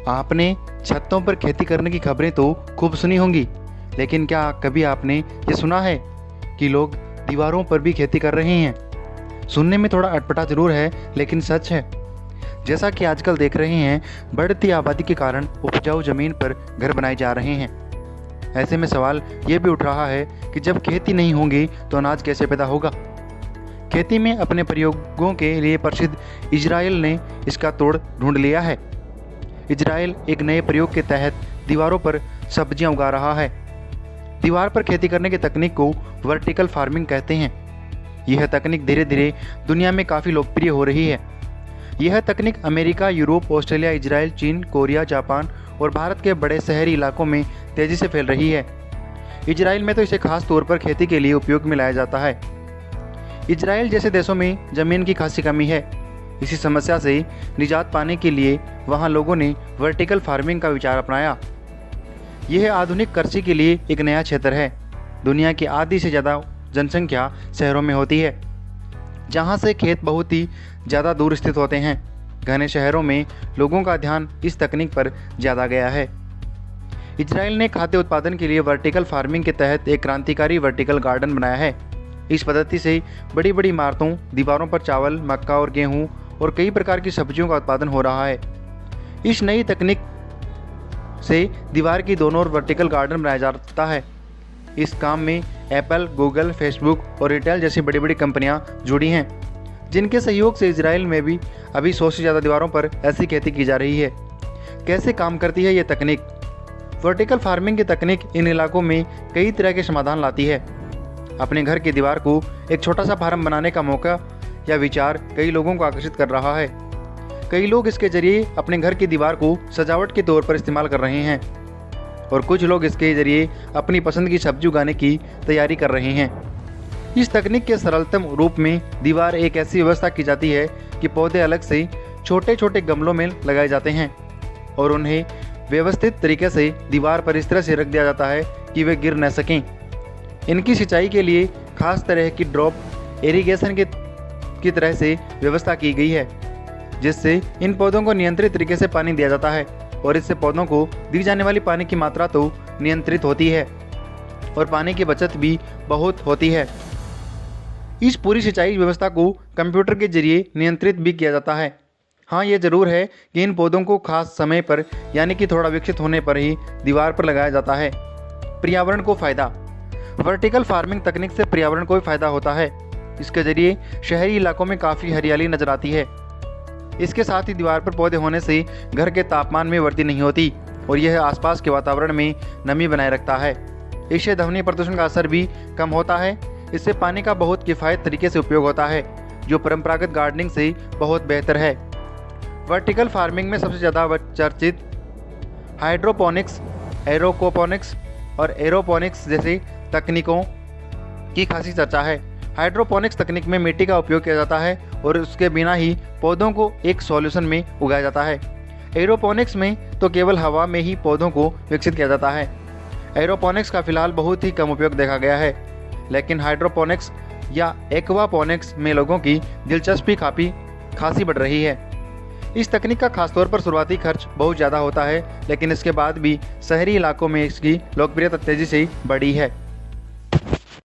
आपने छतों पर खेती करने की खबरें तो खूब सुनी होंगी, लेकिन क्या कभी आपने ये सुना है कि लोग दीवारों पर भी खेती कर रहे हैं? सुनने में थोड़ा अटपटा जरूर है, लेकिन सच है। जैसा कि आजकल देख रहे हैं, बढ़ती आबादी के कारण उपजाऊ जमीन पर घर बनाए जा रहे हैं। ऐसे में सवाल ये भी उठ रहा है कि जब खेती नहीं होगी तो अनाज कैसे पैदा होगा। खेती में अपने प्रयोगों के लिए प्रसिद्ध इजराइल ने इसका तोड़ ढूंढ लिया है। इजराइल एक नए प्रयोग के तहत दीवारों पर सब्जियां उगा रहा है। दीवार पर खेती करने की तकनीक को वर्टिकल फार्मिंग कहते हैं। यह तकनीक धीरे धीरे दुनिया में काफ़ी लोकप्रिय हो रही है। यह तकनीक अमेरिका, यूरोप, ऑस्ट्रेलिया, इजराइल, चीन, कोरिया, जापान और भारत के बड़े शहरी इलाकों में तेज़ी से फैल रही है। इजराइल में तो इसे खास तौर पर खेती के लिए उपयोग में लाया जाता है। इजराइल जैसे देशों में ज़मीन की खासी कमी है। इसी समस्या से निजात पाने के लिए वहाँ लोगों ने वर्टिकल फार्मिंग का विचार अपनाया। यह आधुनिक कृषि के लिए एक नया क्षेत्र है। दुनिया की आधी से ज़्यादा जनसंख्या शहरों में होती है, जहाँ से खेत बहुत ही ज़्यादा दूर स्थित होते हैं। घने शहरों में लोगों का ध्यान इस तकनीक पर ज़्यादा गया है। इजराइल ने खाद्य उत्पादन के लिए वर्टिकल फार्मिंग के तहत एक क्रांतिकारी वर्टिकल गार्डन बनाया है। इस पद्धति से बड़ी बड़ी इमारतों, दीवारों पर चावल, मक्का और गेहूं और कई प्रकार की सब्जियों का उत्पादन हो रहा है। इस नई तकनीक से दीवार की दोनों ओर वर्टिकल गार्डन बनाया जाता है। इस काम में एप्पल, गूगल, फेसबुक और रिटेल जैसी बड़ी बड़ी कंपनियां जुड़ी हैं, जिनके सहयोग से इजराइल में भी अभी 100 से ज़्यादा दीवारों पर ऐसी खेती की जा रही है। कैसे काम करती है ये तकनीक? वर्टिकल फार्मिंग की तकनीक इन इलाकों में कई तरह के समाधान लाती है। अपने घर की दीवार को एक छोटा सा फार्म बनाने का मौका या विचार कई लोगों को आकर्षित कर रहा है। कई लोग इसके जरिए अपने घर की दीवार को सजावट के तौर पर इस्तेमाल कर रहे हैं और कुछ लोग इसके जरिए अपनी पसंद की सब्जी उगाने की तैयारी कर रहे हैं। इस तकनीक के सरलतम रूप में दीवार एक ऐसी व्यवस्था की जाती है कि पौधे अलग से छोटे छोटे गमलों में लगाए जाते हैं और उन्हें व्यवस्थित तरीके से दीवार पर इस तरह से रख दिया जाता है कि वे गिर न सकें। इनकी सिंचाई के लिए खास तरह की ड्रॉप इरिगेशन की तरह से व्यवस्था की गई है, जिससे इन पौधों को नियंत्रित तरीके से पानी दिया जाता है और इससे पौधों को दी जाने वाली पानी की मात्रा तो नियंत्रित होती है और पानी की बचत भी बहुत होती है। इस पूरी सिंचाई व्यवस्था को कंप्यूटर के जरिए नियंत्रित भी किया जाता है। हाँ, ये ज़रूर है कि इन पौधों को खास समय पर, यानी कि थोड़ा विकसित होने पर ही दीवार पर लगाया जाता है। पर्यावरण को फ़ायदा। वर्टिकल फार्मिंग तकनीक से पर्यावरण को भी फ़ायदा होता है। इसके जरिए शहरी इलाकों में काफ़ी हरियाली नजर आती है। इसके साथ ही दीवार पर पौधे होने से घर के तापमान में वृद्धि नहीं होती और यह आसपास के वातावरण में नमी बनाए रखता है। इससे ध्वनि प्रदूषण का असर भी कम होता है। इससे पानी का बहुत किफ़ायत तरीके से उपयोग होता है, जो परंपरागत गार्डनिंग से बहुत बेहतर है। वर्टिकल फार्मिंग में सबसे ज़्यादा चर्चित हाइड्रोपोनिक्स, एरोपोनिक्स और एरोपोनिक्स जैसी तकनीकों की खासी चर्चा है। हाइड्रोपोनिक्स तकनीक में मिट्टी का उपयोग किया जाता है और उसके बिना ही पौधों को एक सॉल्यूशन में उगाया जाता है। एरोपोनिक्स में तो केवल हवा में ही पौधों को विकसित किया जाता है। एरोपोनिक्स का फिलहाल बहुत ही कम उपयोग देखा गया है, लेकिन हाइड्रोपोनिक्स या एक्वापोनिक्स में लोगों की दिलचस्पी खासी बढ़ रही है। इस तकनीक का खासतौर पर शुरुआती खर्च बहुत ज़्यादा होता है, लेकिन इसके बाद भी शहरी इलाकों में इसकी लोकप्रियता तेज़ी से बढ़ी है।